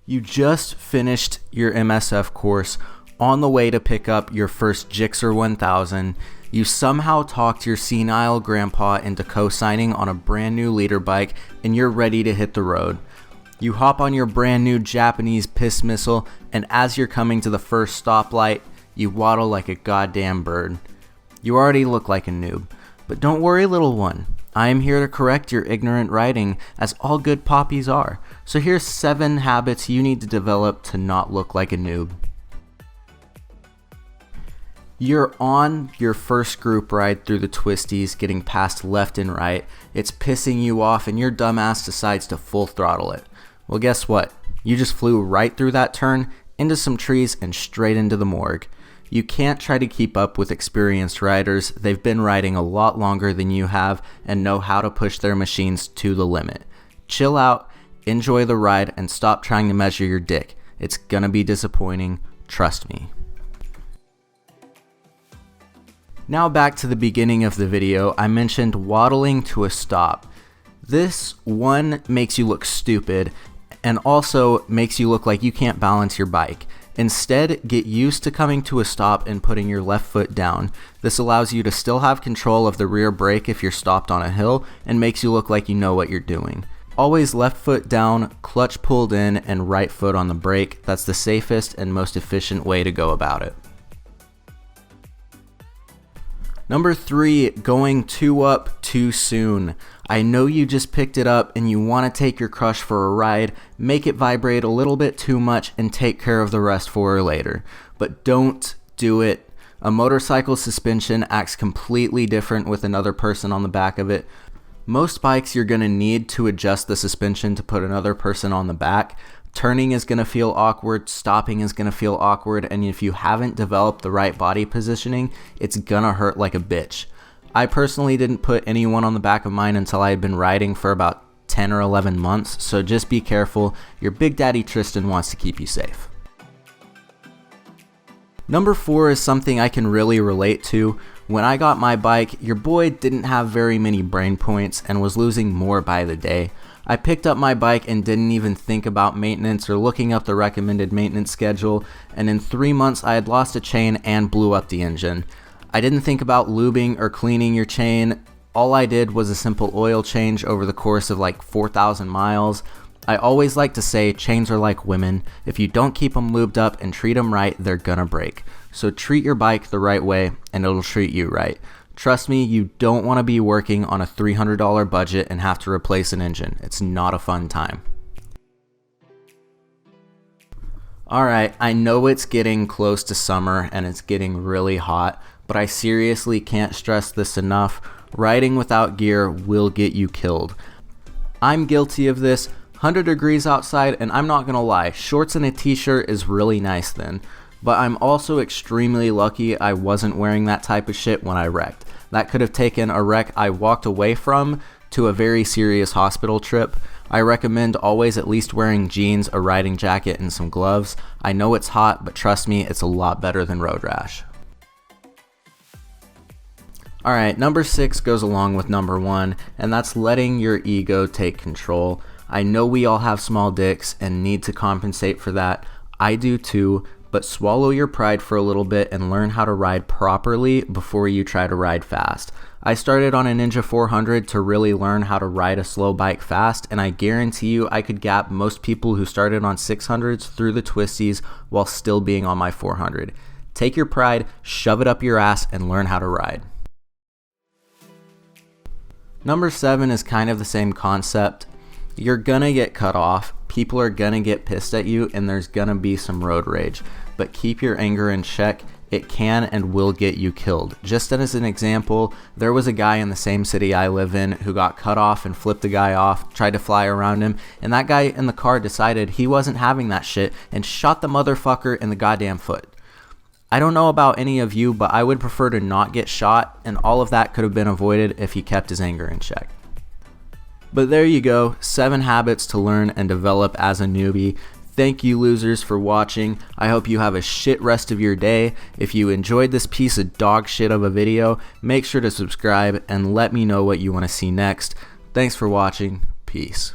You just finished your MSF course on the way to pick up your first Gixxer 1000. You somehow talked your senile grandpa into co-signing on a brand new leader bike and you're ready to hit the road. You hop on your brand new Japanese piss missile and as you're coming to the first stoplight, you waddle like a goddamn bird. You already look like a noob, but don't worry little one. I am here to correct your ignorant riding as all good poppies are. So here's 7 habits you need to develop to not look like a noob. You're on your first group ride through the twisties, getting passed left and right. It's pissing you off and your dumbass decides to full throttle it. Well, guess what? You just flew right through that turn, into some trees, and straight into the morgue. You can't try to keep up with experienced riders. They've been riding a lot longer than you have and know how to push their machines to the limit. Chill out, enjoy the ride, and stop trying to measure your dick. It's gonna be disappointing, trust me. Now back to the beginning of the video, I mentioned waddling to a stop. This one makes you look stupid and also makes you look like you can't balance your bike. Instead, get used to coming to a stop and putting your left foot down. This allows you to still have control of the rear brake if you're stopped on a hill and makes you look like you know what you're doing. Always left foot down, clutch pulled in, and right foot on the brake. That's the safest and most efficient way to go about it. Number 3, going 2 up too soon. I know you just picked it up and you want to take your crush for a ride, make it vibrate a little bit too much and take care of the rest for her later. But don't do it. A motorcycle suspension acts completely different with another person on the back of it. Most bikes you're going to need to adjust the suspension to put another person on the back. Turning is going to feel awkward, stopping is going to feel awkward, and if you haven't developed the right body positioning, it's going to hurt like a bitch. I personally didn't put anyone on the back of mine until I had been riding for about 10 or 11 months, so just be careful. Your Big Daddy Tristan wants to keep you safe. Number 4 is something I can really relate to. When I got my bike, your boy didn't have very many brain points and was losing more by the day. I picked up my bike and didn't even think about maintenance or looking up the recommended maintenance schedule, and in 3 months I had lost a chain and blew up the engine. I didn't think about lubing or cleaning your chain. All I did was a simple oil change over the course of like 4,000 miles. I always like to say chains are like women. If you don't keep them lubed up and treat them right, they're gonna break. So treat your bike the right way and it'll treat you right. Trust me, you don't want to be working on a $300 budget and have to replace an engine. It's not a fun time. Alright, I know it's getting close to summer and it's getting really hot, but I seriously can't stress this enough. Riding without gear will get you killed. I'm guilty of this. 100 degrees outside, and I'm not gonna lie, shorts and a t-shirt is really nice then. But I'm also extremely lucky I wasn't wearing that type of shit when I wrecked. That could have taken a wreck I walked away from to a very serious hospital trip. I recommend always at least wearing jeans, a riding jacket, and some gloves. I know it's hot, but trust me, it's a lot better than road rash. Alright, number 6 goes along with number 1, and that's letting your ego take control. I know we all have small dicks and need to compensate for that. I do too. But swallow your pride for a little bit and learn how to ride properly before you try to ride fast. I started on a Ninja 400 to really learn how to ride a slow bike fast, and I guarantee you I could gap most people who started on 600s through the twisties while still being on my 400. Take your pride, shove it up your ass, and learn how to ride. Number 7 is kind of the same concept. You're gonna get cut off, people are gonna get pissed at you, and there's gonna be some road rage. But keep your anger in check. It can and will get you killed. Just as an example, there was a guy in the same city I live in who got cut off and flipped the guy off, tried to fly around him, and that guy in the car decided he wasn't having that shit and shot the motherfucker in the goddamn foot. I don't know about any of you, but I would prefer to not get shot, and all of that could have been avoided if he kept his anger in check. But there you go, 7 habits to learn and develop as a newbie. Thank you losers for watching. I hope you have a shit rest of your day. If you enjoyed this piece of dog shit of a video, make sure to subscribe and let me know what you want to see next. Thanks for watching. Peace.